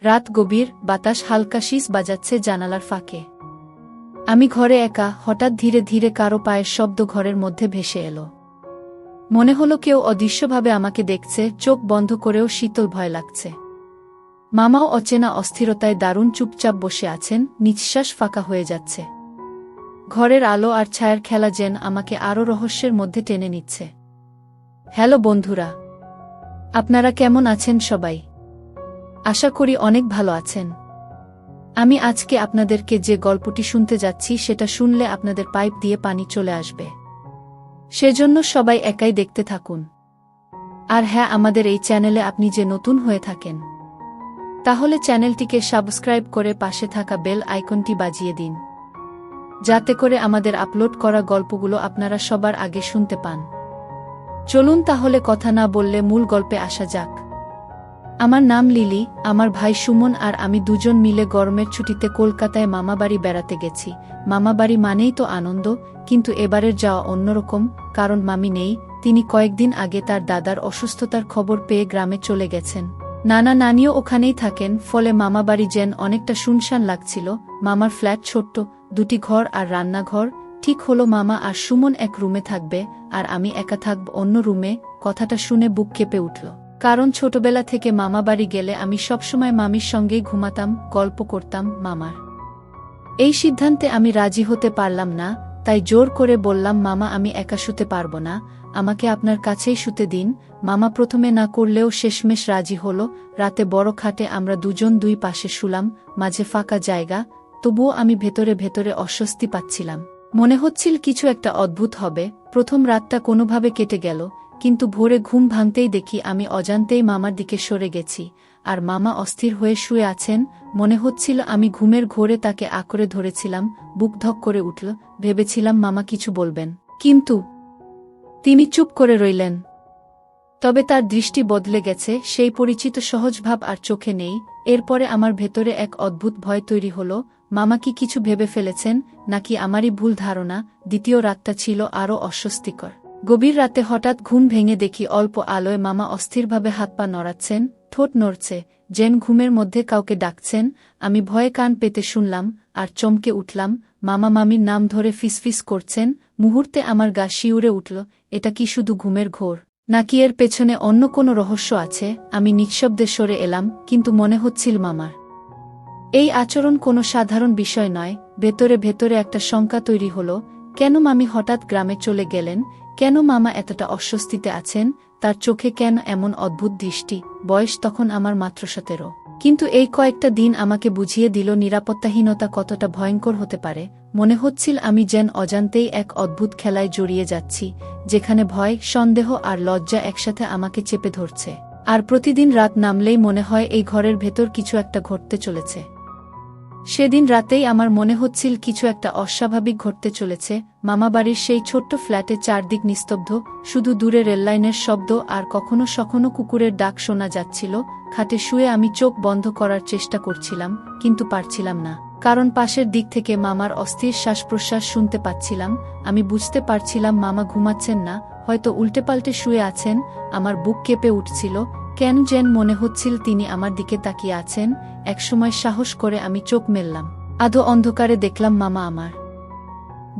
রাত গভীর, বাতাস হালকা শীষ বাজাচ্ছে জানালার ফাঁকে। আমি ঘরে একা, হঠাৎ ধীরে ধীরে কারো পায়ের শব্দ ঘরের মধ্যে ভেসে এলো। মনে হলো কেউ অদৃশ্যভাবে আমাকে দেখছে, চোখ বন্ধ করেও শীতল ভয় লাগছে। মামাও অচেনা অস্থিরতায় দারুণ চুপচাপ বসে আছেন, নিঃশ্বাস ফাঁকা হয়ে যাচ্ছে। ঘরের আলো আর ছায়ার খেলা যেন আমাকে আরও রহস্যের মধ্যে টেনে নিচ্ছে। হ্যালো বন্ধুরা, আপনারা কেমন আছেন সবাই? আশা করি অনেক ভালো আছেন। আমি আজকে আপনাদেরকে যে গল্পটি শুনতে যাচ্ছি সেটা শুনলে আপনাদের পাইপ দিয়ে পানি চলে আসবে। সেজন্য সবাই একাই দেখতে থাকুন। আর হ্যাঁ, আমাদের এই চ্যানেলে আপনি যে নতুন হয়ে থাকেন, তাহলে চ্যানেলটিকে সাবস্ক্রাইব করে পাশে থাকা বেল আইকনটি বাজিয়ে দিন, যাতে করে আমাদের আপলোড করা গল্পগুলো আপনারা সবার আগে শুনতে পান। চলুন তাহলে কথা না বললে মূল গল্পে আসা যাক। আমার নাম লিলি, আমার ভাই সুমন আর আমি দুজন মিলে গরমের ছুটিতে কলকাতায় মামাবাড়ি বেড়াতে গেছি। মামাবাড়ি মানেই তো আনন্দ, কিন্তু এবারের যাওয়া অন্যরকম, কারণ মামি নেই। তিনি কয়েকদিন আগে তার দাদার অসুস্থতার খবর পেয়ে গ্রামে চলে গেছেন। নানা নানিও ওখানেই থাকেন, ফলে মামাবাড়ি যেন অনেকটা শুনশান লাগছিল। মামার ফ্ল্যাট ছোট্ট, 2টি ঘর আর রান্নাঘর। ঠিক হলো মামা আর সুমন এক রুমে থাকবে, আর আমি একা থাকব অন্য রুমে। কথাটা শুনে বুক কেঁপে উঠল, কারণ ছোটবেলা থেকে মামাবাড়ি গেলে আমি সবসময় মামির সঙ্গেই ঘুমাতাম, গল্প করতাম। মামার এই সিদ্ধান্তে আমি রাজি হতে পারলাম না, তাই জোর করে বললাম, মামা আমি একা শুতে পারবো না, আমাকে আপনার কাছেই শুতে দিন। মামা প্রথমে না করলেও শেষমেশ রাজি হলো। রাতে বড় খাটে আমরা দুজন দুই পাশে শুলাম, মাঝে ফাঁকা জায়গা। তবুও আমি ভেতরে ভেতরে অস্বস্তি পাচ্ছিলাম। মনে হচ্ছিল কিছু একটা অদ্ভুত হবে। প্রথম রাতটা কোনোভাবে কেটে গেল, কিন্তু ভোরে ঘুম ভাঙতেই দেখি আমি অজান্তেই মামার দিকে সরে গেছি, আর মামা অস্থির হয়ে শুয়ে আছেন। মনে হচ্ছিল আমি ঘুমের ঘোরে তাকে আঁকড়ে ধরেছিলাম। বুক ধক করে উঠল, ভেবেছিলাম মামা কিছু বলবেন, কিন্তু তিনি চুপ করে রইলেন। তবে তার দৃষ্টি বদলে গেছে, সেই পরিচিত সহজ ভাব আর চোখে নেই। এরপরে আমার ভেতরে এক অদ্ভুত ভয় তৈরি হলো। মামা কি কিছু ভেবে ফেলেছেন, নাকি আমারই ভুল ধারণা? দ্বিতীয় রাতটা ছিল আরও অস্বস্তিকর। গভীর রাতে হঠাৎ ঘুম ভেঙে দেখি অল্প আলোয় মামা অস্থিরভাবে হাত পা নড়াচ্ছেন, ঠোঁট নড়ছে, যেন ঘুমের মধ্যে কাউকে ডাকছেন। আমি ভয়ে কান পেতে শুনলাম, আর চমকে উঠলাম। মামা মামির নাম ধরে ফিসফিস করছেন। মুহূর্তে আমার গা শিউরে উঠল। এটা কি শুধু ঘুমের ঘোর, নাকি এর পেছনে অন্য কোনো রহস্য আছে? আমি নিঃশব্দে সরে এলাম, কিন্তু মনে হচ্ছিল মামার এই আচরণ কোনো সাধারণ বিষয় নয়। ভেতরে ভেতরে একটা শঙ্কা তৈরি হলো। কেন মামি হঠাৎ গ্রামে চলে গেলেন? কেন মামা এতটা অস্বস্তিতে আছেন? তার চোখে কেন এমন অদ্ভুত দৃষ্টি? বয়স তখন আমার মাত্র 17, কিন্তু এই কয়েকটা দিন আমাকে বুঝিয়ে দিল নিরাপত্তাহীনতা কতটা ভয়ঙ্কর হতে পারে। মনে হচ্ছিল আমি যেন অজান্তেই এক অদ্ভুত খেলায় জড়িয়ে যাচ্ছি, যেখানে ভয়, সন্দেহ আর লজ্জা একসাথে আমাকে চেপে ধরছে। আর প্রতিদিন রাত নামলেই মনে হয় এই ঘরের ভেতর কিছু একটা ঘটতে চলেছে। সেদিন রাতেই আমার মনে হচ্ছিল কিছু একটা অস্বাভাবিক ঘটতে চলেছে। মামাবাড়ির সেই ছোট্ট ফ্ল্যাটে চারদিক নিস্তব্ধ, শুধু দূরে রেললাইনের শব্দ আর কখনো সখনো কুকুরের ডাক শোনা যাচ্ছিল। খাটে শুয়ে আমি চোখ বন্ধ করার চেষ্টা করছিলাম, কিন্তু পারছিলাম না, কারণ পাশের দিক থেকে মামার অস্থির শ্বাস প্রশ্বাস শুনতে পাচ্ছিলাম। আমি বুঝতে পারছিলাম মামা ঘুমাচ্ছেন না, হয়তো উল্টেপাল্টে শুয়ে আছেন। আমার বুক কেঁপে উঠছিল, কেন যেন মনে হচ্ছিল তিনি আমার দিকে তাকিয়ে আছেন। একসময় সাহস করে আমি চোখ মেললাম। আধো অন্ধকারে দেখলাম মামা আমার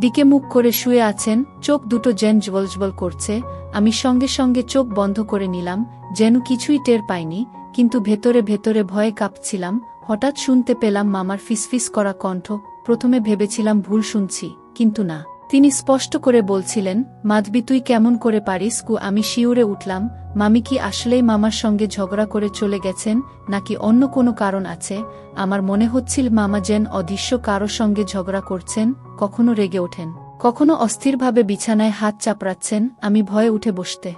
দিকে মুখ করে শুয়ে আছেন, চোখ দুটো যেন জ্বলজ্বল করছে। আমি সঙ্গে সঙ্গে চোখ বন্ধ করে নিলাম, যেন কিছুই টের পাইনি, কিন্তু ভেতরে ভেতরে ভয়ে কাঁপছিলাম। হঠাৎ শুনতে পেলাম মামার ফিসফিস করা কণ্ঠ। প্রথমে ভেবেছিলাম ভুল শুনছি, কিন্তু না, তিনি স্পষ্ট করে বলছিলেন, মাধবী তুই কেমন করে পারিস? আমি শিউরে উঠলাম। মামি কি আসলেই মামার সঙ্গে ঝগড়া করে চলে গেছেন, নাকি অন্য কোনো কারণ আছে? আমার মনে হচ্ছিল মামা যেন অদৃশ্য কারো সঙ্গে ঝগড়া করছেন, কখনো রেগে ওঠেন, কখনো অস্থিরভাবে বিছানায় হাত চাপড়াচ্ছেন। আমি ভয়ে উঠে বসতে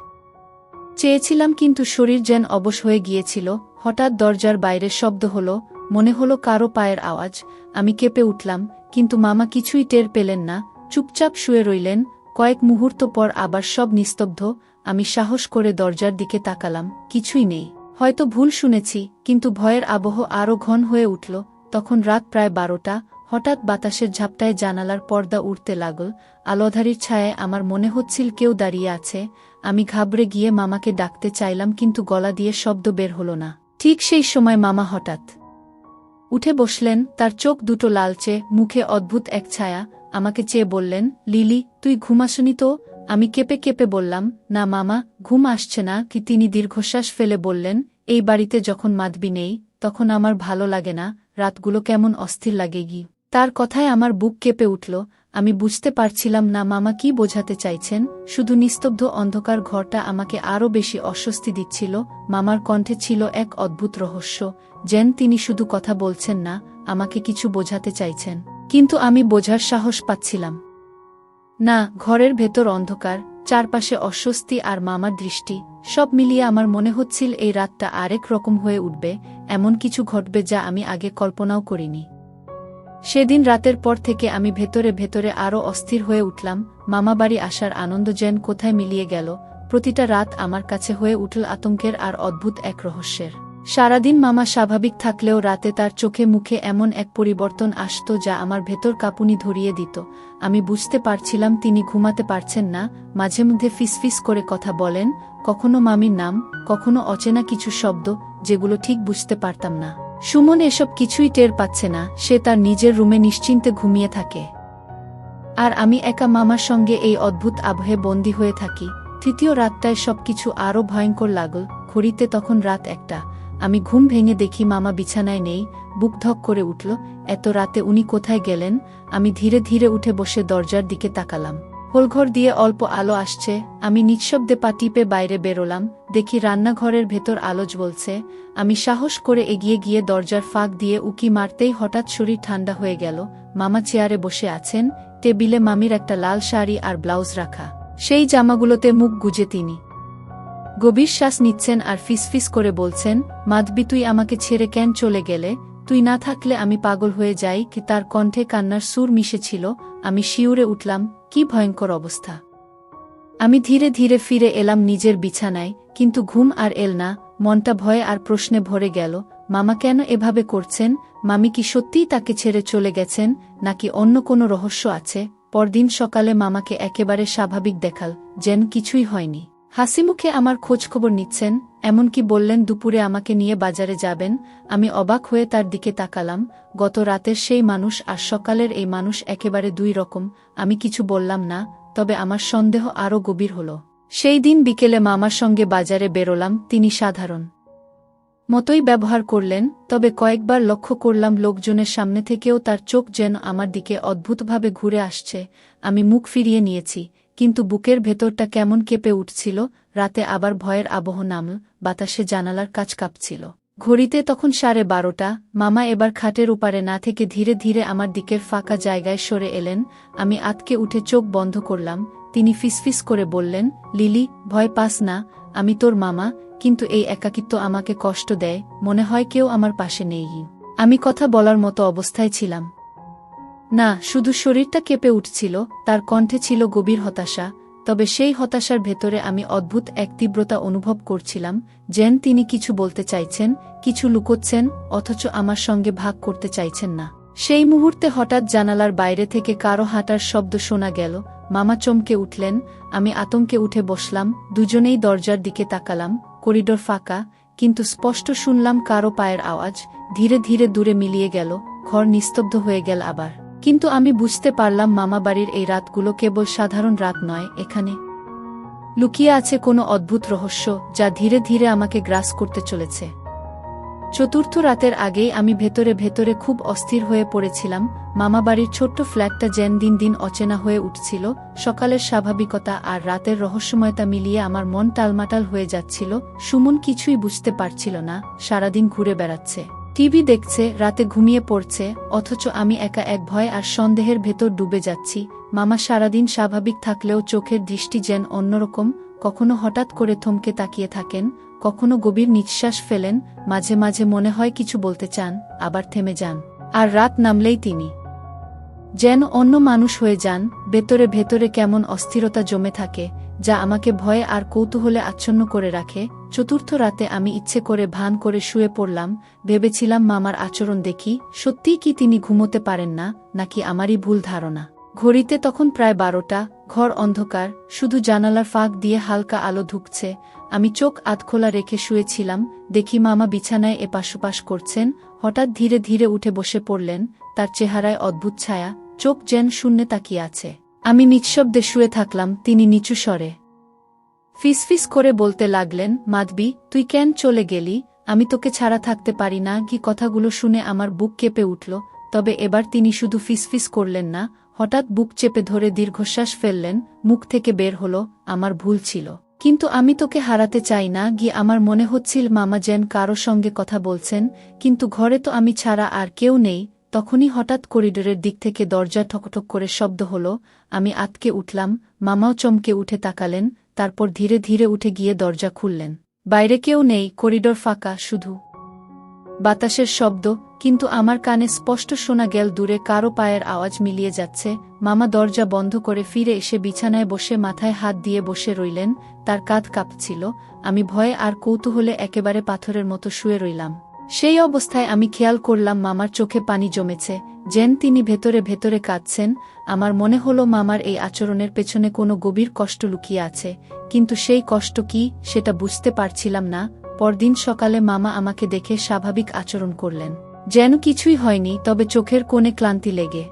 চেয়েছিলাম, কিন্তু শরীর যেন অবশ হয়ে গিয়েছিল। হঠাৎ দরজার বাইরে শব্দ হলো, মনে হলো কারো পায়ের আওয়াজ। আমি কেঁপে উঠলাম, কিন্তু মামা কিছুই টের পেলেন না, চুপচাপ শুয়ে রইলেন। কয়েক মুহূর্ত পর আবার সব নিস্তব্ধ। আমি সাহস করে দরজার দিকে তাকালাম, কিছুই নেই। হয়তো ভুল শুনেছি, কিন্তু ভয়ের আবহ আরও ঘন হয়ে উঠল। তখন রাত প্রায় 12টা। হঠাৎ বাতাসের ঝাপটায় জানালার পর্দা উড়তে লাগল। আলোধারীর ছায়ায় আমার মনে হচ্ছিল কেউ দাঁড়িয়ে আছে। আমি ঘাবড়ে গিয়ে মামাকে ডাকতে চাইলাম, কিন্তু গলা দিয়ে শব্দ বের হলো না। ঠিক সেই সময় মামা হঠাৎ উঠে বসলেন, তার চোখ দুটো লালচে, মুখে অদ্ভুত এক ছায়া। আমাকে চেয়ে বললেন, লিলি, তুই ঘুমাসনি তো? আমি কেঁপে কেঁপে বললাম, না মামা, ঘুম আসছে না। কি তিনি দীর্ঘশ্বাস ফেলে বললেন, এই বাড়িতে যখন মাধবী নেই তখন আমার ভালো লাগে না, রাতগুলো কেমন অস্থির লাগে গি। তার কথায় আমার বুক কেঁপে উঠল। আমি বুঝতে পারছিলাম না মামা কি বোঝাতে চাইছেন। শুধু নিস্তব্ধ অন্ধকার ঘরটা আমাকে আরও বেশি অস্বস্তি দিচ্ছিল। মামার কণ্ঠে ছিল এক অদ্ভুত রহস্য, যেন তিনি শুধু কথা বলছেন না, আমাকে কিছু বোঝাতে চাইছেন, কিন্তু আমি বোঝার সাহস পাচ্ছিলাম না। ঘরের ভেতর অন্ধকার, চারপাশে অস্বস্তি আর মামার দৃষ্টি, সব মিলিয়ে আমার মনে হচ্ছিল এই রাতটা আরেক রকম হয়ে উঠবে, এমন কিছু ঘটবে যা আমি আগে কল্পনাও করিনি। সেদিন রাতের পর থেকে আমি ভেতরে ভেতরে আরও অস্থির হয়ে উঠলাম। মামাবাড়ি আসার আনন্দ যেন কোথায় মিলিয়ে গেল। প্রতিটা রাত আমার কাছে হয়ে উঠল আতঙ্কের আর অদ্ভুত এক রহস্যের। সারাদিন মামা স্বাভাবিক থাকলেও রাতে তার চোখে মুখে এমন এক পরিবর্তন আসত যা আমার ভেতর কাঁপুনি ধরিয়ে দিত। আমি বুঝতে পারছিলাম তিনি ঘুমাতে পারছেন না। মাঝে মধ্যে ফিসফিস করে কথা বলেন, কখনো মামির নাম, কখনো অচেনা কিছু শব্দ, যেগুলো ঠিক বুঝতে পারতাম না। সুমন এসব কিছুই টের পাচ্ছে না, সে তার নিজের রুমে নিশ্চিন্তে ঘুমিয়ে থাকে। আর আমি একা মামার সঙ্গে এই অদ্ভুত আবহে বন্দী হয়ে থাকি। তৃতীয় রাতটায় সবকিছু আরও ভয়ঙ্কর লাগল। ঘড়িতে তখন রাত 1টা। আমি ঘুম ভেঙে দেখি মামা বিছানায় নেই। বুক ধক করে উঠল, এত রাতে উনি কোথায় গেলেন? আমি ধীরে ধীরে উঠে বসে দরজার দিকে তাকালাম। হোলঘর দিয়ে অল্প আলো আসছে। আমি নিঃশব্দে পা টিপে বাইরে বেরোলাম। দেখি রান্নাঘরের ভেতর আলো জ্বলছে। আমি সাহস করে এগিয়ে গিয়ে দরজার ফাঁক দিয়ে উকি মারতেই হঠাৎ শরীর ঠান্ডা হয়ে গেল। মামা চেয়ারে বসে আছেন, টেবিলে মামির একটা লাল শাড়ি আর ব্লাউজ রাখা, সেই জামাগুলোতে মুখ গুজে তিনি গভীর শ্বাস নিচ্ছেন আর ফিসফিস করে বলছেন, মাধবী, তুই আমাকে ছেড়ে কেন চলে গেলে? তুই না থাকলে আমি পাগল হয়ে যাই। কি তার কণ্ঠে কান্নার সুর মিশেছিল। আমি শিউরে উঠলাম, কি ভয়ঙ্কর অবস্থা। আমি ধীরে ধীরে ফিরে এলাম নিজের বিছানায়, কিন্তু ঘুম আর এল না। মনটা ভয়ে আর প্রশ্নে ভরে গেল। মামা কেন এভাবে করছেন? মামি কি সত্যিই তাকে ছেড়ে চলে গেছেন, নাকি অন্য কোনো রহস্য আছে? পরদিন সকালে মামাকে একেবারে স্বাভাবিক দেখাল, যেন কিছুই হয়নি। হাসিমুখে আমার খোঁজখবর নিচ্ছেন, এমনকি বললেন দুপুরে আমাকে নিয়ে বাজারে যাবেন। আমি অবাক হয়ে তার দিকে তাকালাম। গত রাতের সেই মানুষ আর সকালের এই মানুষ একেবারে দুই রকম। আমি কিছু বললাম না, তবে আমার সন্দেহ আরও গভীর হল। সেই দিন বিকেলে মামার সঙ্গে বাজারে বেরোলাম। তিনি সাধারণ মতোই ব্যবহার করলেন, তবে কয়েকবার লক্ষ্য করলাম লোকজনের সামনে থেকেও তার চোখ যেন আমার দিকে অদ্ভুতভাবে ঘুরে আসছে। আমি মুখ ফিরিয়ে নিয়েছি, কিন্তু বুকের ভেতরটা কেমন কেঁপে উঠছিল। রাতে আবার ভয়ের আবহ নামল, বাতাসে জানালার কাছ কাঁপছিল। ঘড়িতে তখন 12:30। মামা এবার খাটের উপারে না থেকে ধীরে ধীরে আমার দিকের ফাঁকা জায়গায় সরে এলেন। আমি আতকে উঠে চোখ বন্ধ করলাম। তিনি ফিসফিস করে বললেন, লিলি, ভয় পাস না, আমি তোর মামা। কিন্তু এই একাকিত্ব আমাকে কষ্ট দেয়, মনে হয় কেউ আমার পাশে নেই। আমি কথা বলার মতো অবস্থায় ছিলাম না, শুধু শরীরটা কেঁপে উঠছিল। তার কণ্ঠে ছিল গভীর হতাশা, তবে সেই হতাশার ভেতরে আমি অদ্ভুত এক তীব্রতা অনুভব করছিলাম, যেন তিনি কিছু বলতে চাইছেন, কিছু লুকোচ্ছেন, অথচ আমার সঙ্গে ভাগ করতে চাইছেন না। সেই মুহূর্তে হঠাৎ জানালার বাইরে থেকে কারো হাঁটার শব্দ শোনা গেল। মামা চমকে উঠলেন। আমি আতঙ্কে উঠে বসলাম। দুজনেই দরজার দিকে তাকালাম। করিডোর ফাঁকা, কিন্তু স্পষ্ট শুনলাম কারো পায়ের আওয়াজ। ধীরে ধীরে দূরে মিলিয়ে গেল। ঘর নিস্তব্ধ হয়ে গেল আবার। কিন্তু আমি বুঝতে পারলাম মামা বাড়ির এই রাতগুলো কেবল সাধারণ রাত নয়, এখানে লুকিয়ে আছে কোনো অদ্ভুত রহস্য, যা ধীরে ধীরে আমাকে গ্রাস করতে চলেছে। চতুর্থ রাতের আগেই আমি ভেতরে ভেতরে খুব অস্থির হয়ে পড়েছিলাম। মামাবাড়ির ছোট্ট ফ্ল্যাটটা যেন দিন দিন অচেনা হয়ে উঠছিল। সকালের স্বাভাবিকতা আর রাতের রহস্যময়তা মিলিয়ে আমার মন টালমাটাল হয়ে যাচ্ছিল। সুমন কিছুই বুঝতে পারছিল না, সারাদিন ঘুরে বেড়াচ্ছে, টিভি দেখছে, রাতে ঘুমিয়ে পড়ছে, অথচ আমি একা এক ভয় আর সন্দেহের ভেতর ডুবে যাচ্ছি। মামা সারাদিন স্বাভাবিক থাকলেও চোখের দৃষ্টি যেন অন্যরকম। কখনো হঠাৎ করে থমকে তাকিয়ে থাকেন, কখনো গভীর নিঃশ্বাস ফেলেন। মাঝে মাঝে মনে হয় কিছু বলতে চান, আবার থেমে যান। আর রাত নামলেই তিনি যেন অন্য মানুষ হয়ে যান। ভেতরে ভেতরে কেমন অস্থিরতা জমে থাকে, যা আমাকে ভয়ে আর কৌতূহলে আচ্ছন্ন করে রাখে। চতুর্থ রাতে আমি ইচ্ছে করে ভান করে শুয়ে পড়লাম। ভেবেছিলাম মামার আচরণ দেখি, সত্যিই কি তিনি ঘুমোতে পারেন না, নাকি আমারই ভুল ধারণা। ঘড়িতে তখন প্রায় 12টা, ঘর অন্ধকার, শুধু জানালার ফাঁক দিয়ে হালকা আলো ঢুকছে। আমি চোখ আধখোলা রেখে শুয়েছিলাম, দেখি মামা বিছানায় এপাশ-ওপাশ করছেন। হঠাৎ ধীরে ধীরে উঠে বসে পড়লেন, তার চেহারায় অদ্ভুত ছায়া, চোখ যেন শূন্যে তাকিয়ে আছে। আমি নিঃশব্দে শুয়ে থাকলাম, তিনি নিচু স্বরে ফিসফিস করে বলতে লাগলেন, মাধবী, তুই কেন চলে গেলি? আমি তোকে ছাড়া থাকতে পারি না। কি কথাগুলো শুনে আমার বুক কেঁপে উঠল। তবে এবার তিনি শুধু ফিসফিস করলেন না, হঠাৎ বুক চেপে ধরে দীর্ঘশ্বাস ফেললেন। মুখ থেকে বের হলো, আমার ভুল ছিল, কিন্তু আমি তোকে হারাতে চাই না। আমার মনে হচ্ছিল মামা যেন কারো সঙ্গে কথা বলছেন, কিন্তু ঘরে তো আমি ছাড়া আর কেউ নেই। তখনই হঠাৎ করিডোরের দিক থেকে দরজা ঠকঠক করে শব্দ হলো। আমি আতকে উঠলাম, মামাও চমকে উঠে তাকালেন, তারপর ধীরে ধীরে উঠে গিয়ে দরজা খুললেন। বাইরে কেউ নেই, করিডোর ফাঁকা, শুধু বাতাসের শব্দ। কিন্তু আমার কানে স্পষ্ট শোনা গেল দূরে কারো পায়ের আওয়াজ মিলিয়ে যাচ্ছে। মামা দরজা বন্ধ করে ফিরে এসে বিছানায় বসে মাথায় হাত দিয়ে বসে রইলেন, তার কাঁধ কাঁপছিল। আমি ভয়ে আর কৌতূহলে একেবারে পাথরের মতো শুয়ে রইলাম। সেই অবস্থায় আমি খেয়াল করলাম মামার চোখে পানি জমেছে, যেন তিনি ভেতরে ভেতরে কাঁদছেন। আমার মনে হলো মামার এই আচরণের পেছনে কোনো গভীর কষ্ট লুকিয়ে আছে, কিন্তু সেই কষ্ট কি সেটা বুঝতে পারছিলাম না। পরদিন সকালে মামা আমাকে দেখে স্বাভাবিক আচরণ করলেন, যেন কিছুই হয়নি, তবে চোখের কোণে ক্লান্তি লেগে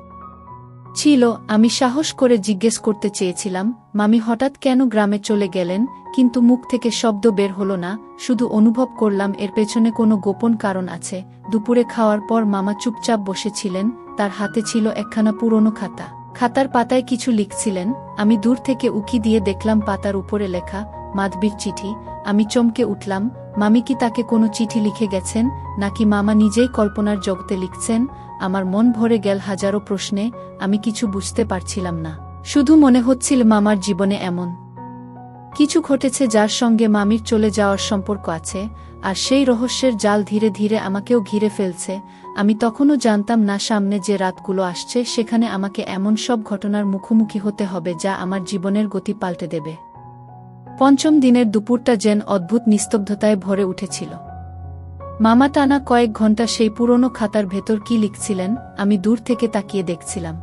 ছিল। আমি সাহস করে জিজ্ঞেস করতে চেয়েছিলাম, মামি হঠাৎ কেন গ্রামে চলে গেলেন? কিন্তু মুখ থেকে শব্দ বের হলো না, শুধু অনুভব করলাম এর পেছনে কোনো গোপন কারণ আছে। দুপুরে খাওয়ার পর মামা চুপচাপ বসেছিলেন, তার হাতে ছিল একখানা পুরনো খাতা। খাতার পাতায় কিছু লিখছিলেন। আমি দূর থেকে উকি দিয়ে দেখলাম পাতার উপরে লেখা, মাধবীর চিঠি। আমি চমকে উঠলাম, মামি কি তাকে কোনো চিঠি লিখে গেছেন, নাকি মামা নিজেই কল্পনার জগতে লিখছেন? আমার মন ভরে গেল হাজারো প্রশ্নে। আমি কিছু বুঝতে পারছিলাম না, শুধু মনে হচ্ছিল মামার জীবনে এমন কিছু ঘটেছে যার সঙ্গে মামির চলে যাওয়ার সম্পর্ক আছে, আর সেই রহস্যের জাল ধীরে ধীরে আমাকেও ঘিরে ফেলছে। আমি তখনও জানতাম না সামনে যে রাতগুলো আসছে সেখানে আমাকে এমন সব ঘটনার মুখোমুখি হতে হবে যা আমার জীবনের গতি পাল্টে দেবে। পঞ্চম দিনের দুপুরটা যেন অদ্ভুত নিস্তব্ধতায় ভরে উঠেছিল। মামা টানা কয়েক ঘণ্টা সেই পুরনো খাতার ভেতর কি লিখছিলেন আমি দূর থেকে তাকিয়ে দেখছিলাম।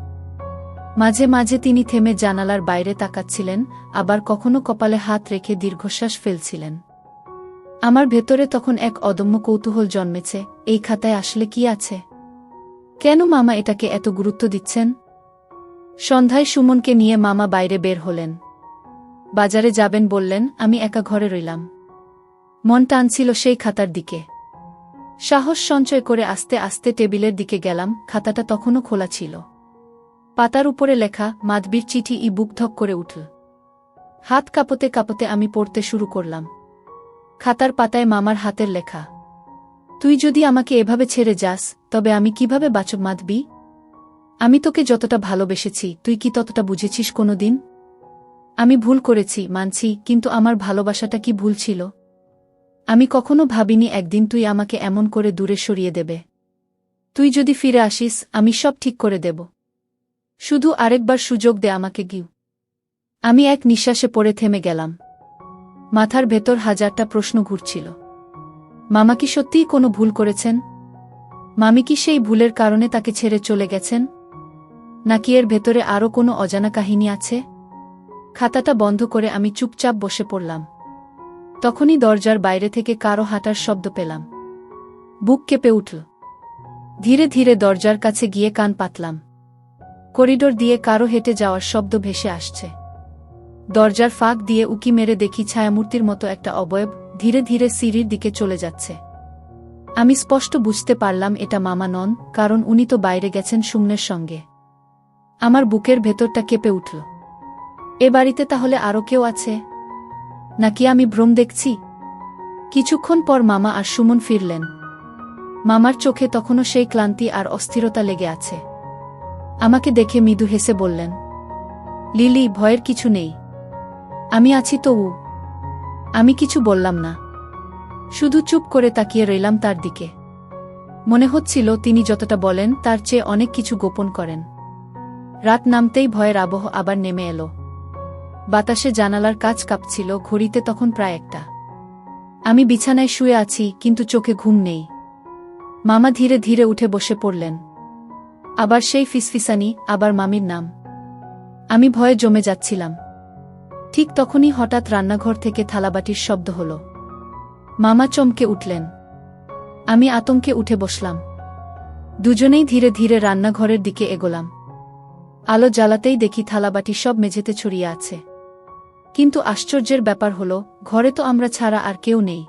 মাঝে মাঝে তিনি থেমে জানালার বাইরে তাকাচ্ছিলেন, আবার কখনো কপালে হাত রেখে দীর্ঘশ্বাস ফেলছিলেন। আমার ভেতরে তখন এক অদম্য কৌতূহল জন্মেছে, এই খাতায় আসলে কি আছে? কেন মামা এটাকে এত গুরুত্ব দিচ্ছেন? সন্ধ্যায় সুমনকে নিয়ে মামা বাইরে বের হলেন। বাজারে যাবেন বললেন। আমি একা ঘরে রইলাম, মন টানছিল সেই খাতার দিকে। সাহস সঞ্চয় করে আস্তে আস্তে টেবিলের দিকে গেলাম। খাতাটা তখনও খোলা ছিল। পাতার উপরে লেখা, মাধবীর চিঠি। বুক ধক করে উঠল। হাত কাঁপতে কাঁপতে আমি পড়তে শুরু করলাম। খাতার পাতায় মামার হাতের লেখা, তুই যদি আমাকে এভাবে ছেড়ে যাস তবে আমি কিভাবে বাঁচব মাধবী? আমি তোকে যতটা ভালোবেসেছি তুই কি ততটা বুঝেছিস কোনোদিন? আমি ভুল করেছি, মানছি, কিন্তু আমার ভালোবাসাটা কি ভুল ছিল? আমি কখনো ভাবিনি একদিন তুই আমাকে এমন করে দূরে সরিয়ে দেবে। তুই যদি ফিরে আসিস আমি সব ঠিক করে দেব। শুধু আরেকবার সুযোগ দে আমাকে গিয়ে। আমি এক নিঃশ্বাসে পড়ে থেমে গেলাম। মাথার ভেতর হাজারটা প্রশ্ন ঘুরছিল। মামা কি সত্যিই কোনো ভুল করেছেন? মামি কি সেই ভুলের কারণে তাকে ছেড়ে চলে গেছেন, নাকি এর ভেতরে আরও কোনো অজানা কাহিনী আছে? খাতাটা বন্ধ করে আমি চুপচাপ বসে পড়লাম। তখনই দরজার বাইরে থেকে কারো হাঁটার শব্দ পেলাম। বুক কেঁপে উঠল। ধীরে ধীরে দরজার কাছে গিয়ে কান পাতলাম। করিডোর দিয়ে কারো হেঁটে যাওয়ার শব্দ ভেসে আসছে। দরজার ফাঁক দিয়ে উকি মেরে দেখি ছায়ামূর্তির মতো একটা অবয়ব ধীরে ধীরে সিঁড়ির দিকে চলে যাচ্ছে। আমি স্পষ্ট বুঝতে পারলাম এটা মামা নন, কারণ উনি তো বাইরে গেছেন সুমনের সঙ্গে। আমার বুকের ভেতরটা কেঁপে উঠল। এ বাড়িতে তাহলে আরও কেউ আছে, নাকি আমি ভ্রম দেখছি? কিছুক্ষণ পর মামা আর সুমন ফিরলেন। মামার চোখে তখনও সেই ক্লান্তি আর অস্থিরতা লেগে আছে। আমাকে দেখে মৃদু হেসে বললেন, লিলি, ভয়ের কিছু নেই, আমি আছি তো। আমি কিছু বললাম না, শুধু চুপ করে তাকিয়ে রইলাম তার দিকে। মনে হচ্ছিল তিনি যতটা বলেন তার চেয়ে অনেক কিছু গোপন করেন। রাত নামতেই ভয়ের আবহ আবার নেমে এলো। বাতাসে জানালার কাচ কাঁপছিল। ঘড়িতে তখন প্রায় 1টা। আমি বিছানায় শুয়ে আছি, কিন্তু চোখে ঘুম নেই। মামা ধীরে ধীরে উঠে বসে পড়লেন। আবার সেই ফিসফিসানি, আবার মামির নাম। আমি ভয়ে জমে যাচ্ছিলাম। ঠিক তখনই হঠাৎ রান্নাঘর থেকে থালাবাটির শব্দ হল। মামা চমকে উঠলেন। আমি আতঙ্কে উঠে বসলাম। দুজনেই ধীরে ধীরে রান্নাঘরের দিকে এগোলাম। আলো জ্বালাতেই দেখি থালাবাটি সব মেঝেতে ছড়িয়ে আছে। কিন্তু আশ্চর্যের ব্যাপার হল, ঘরে তো আমরা ছাড়া আর কেউ নেই।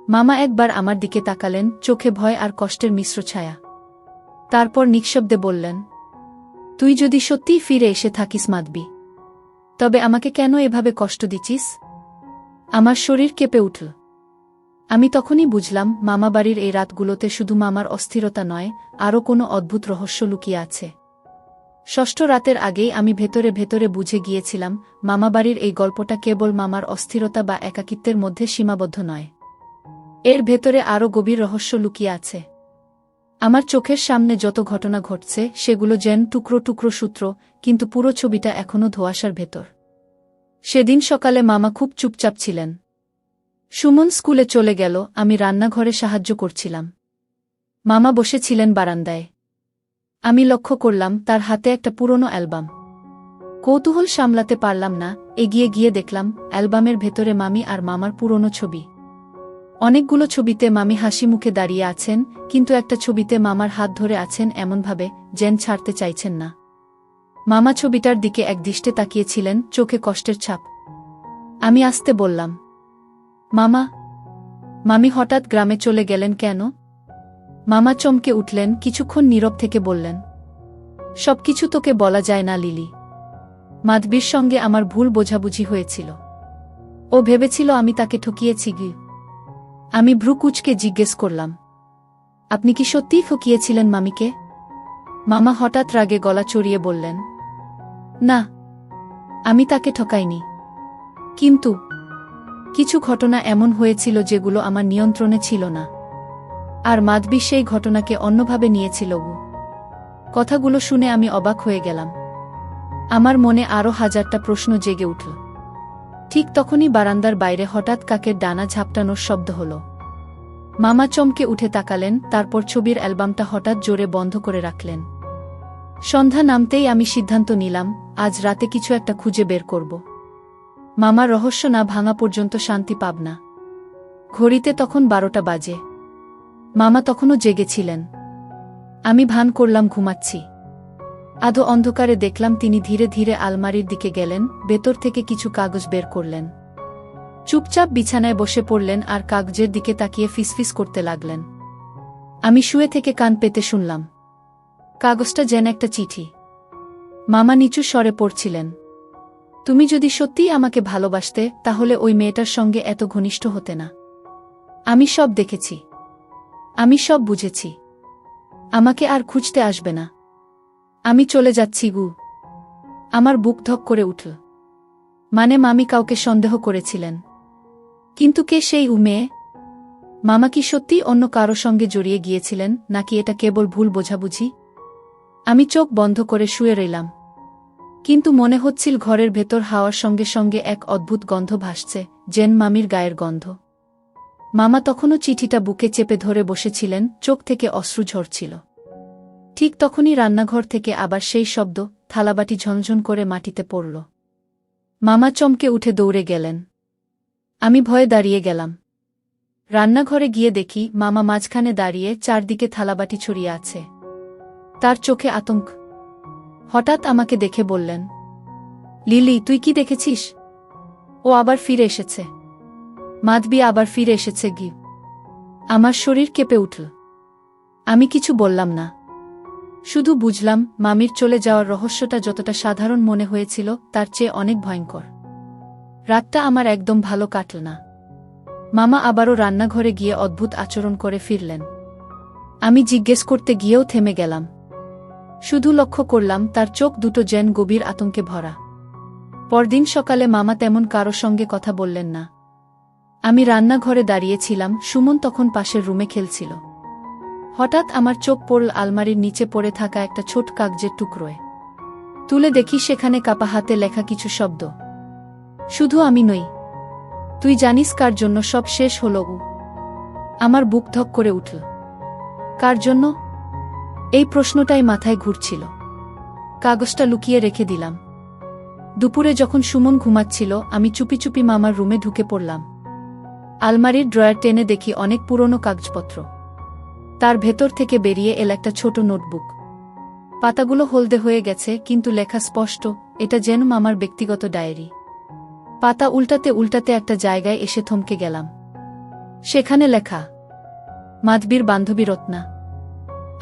মামা একবার আমার দিকে তাকালেন, চোখে ভয় আর কষ্টের মিশ্র ছায়া। তারপর নিঃশব্দে বললেন, তুই যদি সত্যিই ফিরে এসে থাকিস মাধবী, তবে আমাকে কেন এভাবে কষ্ট দিচ্ছিস? আমার শরীর কেঁপে উঠল। আমি তখনই বুঝলাম, মামাবাড়ির এই রাতগুলোতে শুধু মামার অস্থিরতা নয়, আরও কোনো অদ্ভুত রহস্য লুকিয়ে আছে। ষষ্ঠ রাতের আগেই আমি ভেতরে ভেতরে বুঝে গিয়েছিলাম, মামাবাড়ির এই গল্পটা কেবল মামার অস্থিরতা বা একাকিত্বের মধ্যে সীমাবদ্ধ নয়। এর ভেতরে আরও গভীর রহস্য লুকিয়ে আছে। আমার চোখের সামনে যত ঘটনা ঘটছে সেগুলো যেন টুকরো টুকরো সূত্র, কিন্তু পুরো ছবিটা এখনও ধোঁয়াশার ভেতর। সেদিন সকালে মামা খুব চুপচাপ ছিলেন। সুমন স্কুলে চলে গেল, আমি রান্নাঘরে সাহায্য করছিলাম। মামা বসেছিলেন বারান্দায়। আমি লক্ষ্য করলাম তার হাতে একটা পুরনো অ্যালবাম। কৌতূহল সামলাতে পারলাম না, এগিয়ে গিয়ে দেখলাম অ্যালবামের ভেতরে মামি আর মামার পুরনো ছবি। অনেকগুলো ছবিতে মামি হাসি মুখে দাঁড়িয়ে আছেন, কিন্তু একটা ছবিতে মামার হাত ধরে আছেন এমনভাবে যেন ছাড়তে চাইছেন না। মামা ছবিটার দিকে একদৃষ্টে তাকিয়েছিলেন, চোখে কষ্টের ছাপ। আমি আস্তে বললাম, মামা, মামি হঠাৎ গ্রামে চলে গেলেন কেন? মামা চমকে উঠলেন, কিছুক্ষণ নীরব থেকে বললেন, সবকিছু তোকে বলা যায় না লিলি। মাধবীর সঙ্গে আমার ভুল বোঝাবুঝি হয়েছিল। ও ভেবেছিল আমি তাকে ঠকিয়েছি গি। আমি ভ্রু কুঁচকে জিজ্ঞেস করলাম, আপনি কি সত্যিই ঠকিয়েছিলেন মামিকে? মামা হঠাৎ রাগে গলা চড়িয়ে বললেন, না, আমি তাকে ঠকাইনি। কিন্তু কিছু ঘটনা এমন হয়েছিল যেগুলো আমার নিয়ন্ত্রণে ছিল না। আর মাধবী সেই ঘটনাকে অন্যভাবে নিয়েছিল। কথাগুলো শুনে আমি অবাক হয়ে গেলাম। আমার মনে আরও হাজারটা প্রশ্ন জেগে উঠল। ঠিক তখনই বারান্দার বাইরে হঠাৎ কাকের ডানা ঝাপটানোর শব্দ হল। মামা চমকে উঠে তাকালেন, তারপর ছবির অ্যালবামটা হঠাৎ জোরে বন্ধ করে রাখলেন। সন্ধ্যা নামতেই আমি সিদ্ধান্ত নিলাম, আজ রাতে কিছু একটা খুঁজে বের করব। মামার রহস্য না ভাঙা পর্যন্ত শান্তি পাব না। ঘড়িতে তখন 12টা বাজে। মামা তখনও জেগেছিলেন। আমি ভান করলাম ঘুমাচ্ছি। আধো অন্ধকারে দেখলাম তিনি ধীরে ধীরে আলমারির দিকে গেলেন, ভেতর থেকে কিছু কাগজ বের করলেন। চুপচাপ বিছানায় বসে পড়লেন আর কাগজের দিকে তাকিয়ে ফিসফিস করতে লাগলেন। আমি শুয়ে থেকে কান পেতে শুনলাম। কাগজটা যেন একটা চিঠি। মামা নিচু স্বরে পড়ছিলেন, তুমি যদি সত্যিই আমাকে ভালোবাসতে তাহলে ওই মেয়েটার সঙ্গে এত ঘনিষ্ঠ হতে না। আমি সব দেখেছি। আমি সব বুঝেছি। আমাকে আর খুঁজতে আসবে না। আমি চলে যাচ্ছি গু। আমার বুক ধক করে উঠল। মানে মামি কাউকে সন্দেহ করেছিলেন। কিন্তু কে সেই মেয়ে? মামা কি সত্যিই অন্য কারো সঙ্গে জড়িয়ে গিয়েছিলেন, নাকি এটা কেবল ভুল বোঝাবুঝি? আমি চোখ বন্ধ করে শুয়ে রইলাম। কিন্তু মনে হচ্ছিল ঘরের ভেতর হাওয়ার সঙ্গে সঙ্গে এক অদ্ভুত গন্ধ ভাসছে, যেন মামির গায়ের গন্ধ। মামা তখনও চিঠিটা বুকে চেপে ধরে বসেছিলেন, চোখ থেকে অশ্রু ঝরছিল। ঠিক তখনই রান্নাঘর থেকে আবার সেই শব্দ, থালাবাটি ঝনঝন করে মাটিতে পড়ল। মামা চমকে উঠে দৌড়ে গেলেন। আমি ভয়ে দাঁড়িয়ে গেলাম। রান্নাঘরে গিয়ে দেখি মামা মাঝখানে দাঁড়িয়ে, চারদিকে থালাবাটি ছড়িয়ে আছে। তার চোখে আতঙ্ক। হঠাৎ আমাকে দেখে বললেন, লিলি, তুই কি দেখেছিস? ও আবার ফিরে এসেছে। মাধবী আবার ফিরে এসেছে গি। আমার শরীর কেঁপে উঠল। আমি কিছু বললাম না। শুধু বুঝলাম, মামির চলে যাওয়ার রহস্যটা যতটা সাধারণ মনে হয়েছিল তার চেয়ে অনেক ভয়ঙ্কর। রাতটা আমার একদম ভালো কাটল না। মামা আবারও রান্নাঘরে গিয়ে অদ্ভুত আচরণ করে ফিরলেন। আমি জিজ্ঞেস করতে গিয়েও থেমে গেলাম। শুধু লক্ষ্য করলাম তার চোখ দুটো যেন গভীর আতঙ্কে ভরা। পরদিন সকালে মামা তেমন কারো সঙ্গে কথা বললেন না। আমি রান্নাঘরে দাঁড়িয়েছিলাম, সুমন তখন পাশের রুমে খেলছিল। হঠাৎ আমার চোখ পড়ল আলমারির নিচে পড়ে থাকা একটা ছোট কাগজের টুকরোয়। তুলে দেখি সেখানে কাপা হাতে লেখা কিছু শব্দ। শুধু আমি নই, তুই জানিস কার জন্য সব শেষ হলো? আমার বুক ধক করে উঠল। কার জন্য? এই প্রশ্নটাই মাথায় ঘুরছিল। কাগজটা লুকিয়ে রেখে দিলাম। দুপুরে যখন সুমন ঘুমাচ্ছিল আমি চুপি চুপি মামার রুমে ঢুকে পড়লাম। আলমারির ড্রয়ার টেনে দেখি অনেক পুরনো কাগজপত্র। তার ভেতর থেকে বেরিয়ে এল একটা ছোট নোটবুক। পাতাগুলো হলদে হয়ে গেছে, কিন্তু লেখা স্পষ্ট, এটা যেন মামার ব্যক্তিগত ডায়েরি। পাতা উল্টাতে উল্টাতে একটা জায়গায় এসে থমকে গেলাম। সেখানে লেখা, মাধবীর বান্ধবী রত্না।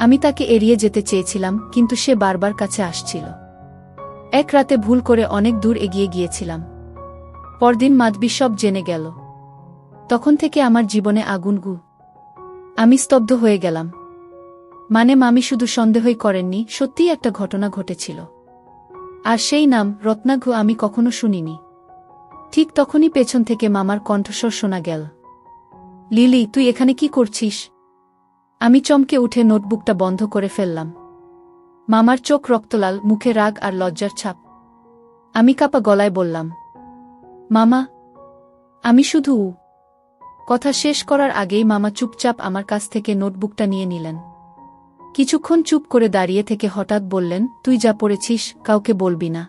আমি তাকে এড়িয়ে যেতে চেয়েছিলাম, কিন্তু সে বারবার কাছে আসছিল। এক রাতে ভুল করে অনেক দূর এগিয়ে গিয়েছিলাম। পরদিন মাধবী সব জেনে গেল। তখন থেকে আমার জীবনে আগুন গু। আমি স্তব্ধ হয়ে গেলাম। মানে মামি শুধু সন্দেহই করেননি, সত্যিই একটা ঘটনা ঘটেছিল। আর সেই নাম রত্নাঘু আমি কখনো শুনিনি। ঠিক তখনই পেছন থেকে মামার কণ্ঠস্বর শোনা গেল, লিলি, তুই এখানে কি করছিস? আমি চমকে উঠে নোটবুকটা বন্ধ করে ফেললাম। মামার চোখ রক্তলাল, মুখে রাগ আর লজ্জার ছাপ। আমি কাপা গলায় বললাম, মামা, আমি শুধু কথা শেষ করার আগেই মামা চুপচাপ আমার কাছ থেকে নোটবুকটা নিয়ে নিলেন। কিছুক্ষণ চুপ করে দাঁড়িয়ে থেকে হঠাৎ বললেন, তুই যা পড়েছিস কাউকে বলবি না,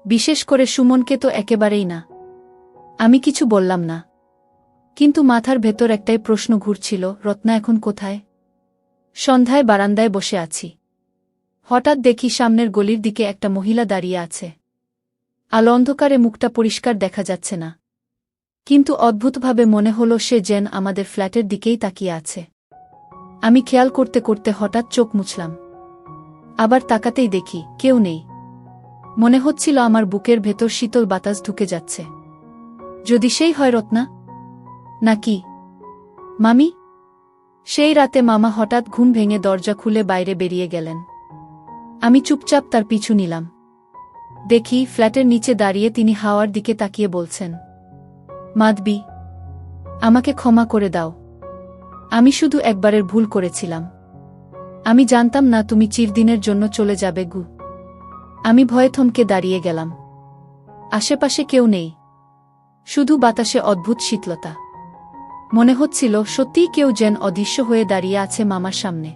বিশেষ করে সুমনকে তো একেবারেই না। আমি কিছু বললাম না, কিন্তু মাথার ভেতর একটাই প্রশ্ন ঘুরছিল, রত্না এখন কোথায়? সন্ধ্যায় বারান্দায় বসে আছি। হঠাৎ দেখি সামনের গলির দিকে একটা মহিলা দাঁড়িয়ে আছে। আলো অন্ধকারে মুখটা পরিষ্কার দেখা যাচ্ছে না, কিন্তু অদ্ভুতভাবে মনে হলো সে যেন আমাদের ফ্ল্যাটের দিকেই তাকিয়ে আছে। আমি খেয়াল করতে করতে হঠাৎ চোখ মুছলাম। আবার তাকাতেই দেখি কেউ নেই। মনে হচ্ছিল আমার বুকের ভেতর শীতল বাতাস ঢুকে যাচ্ছে। যদি সেই হয় রত্না, নাকি মামি? সেই রাতে মামা হঠাৎ ঘুম ভেঙে দরজা খুলে বাইরে বেরিয়ে গেলেন। আমি চুপচাপ তার পিছু নিলাম। দেখি ফ্ল্যাটের নিচে দাঁড়িয়ে তিনি হাওয়ার দিকে তাকিয়ে বলছেন, মাধবী, আমাকে ক্ষমা করে দাও। আমি শুধু একবারের ভুল করেছিলাম। আমি জানতাম না তুমি চিরদিনের জন্য চলে যাবে গু। আমি ভয়ে থমকে দাঁড়িয়ে গেলাম। আশেপাশে কেউ নেই, শুধু বাতাসে অদ্ভুত শীতলতা। মনে হচ্ছিল সত্যিই কেউ যেন অদৃশ্য হয়ে দাঁড়িয়ে আছে মামার সামনে।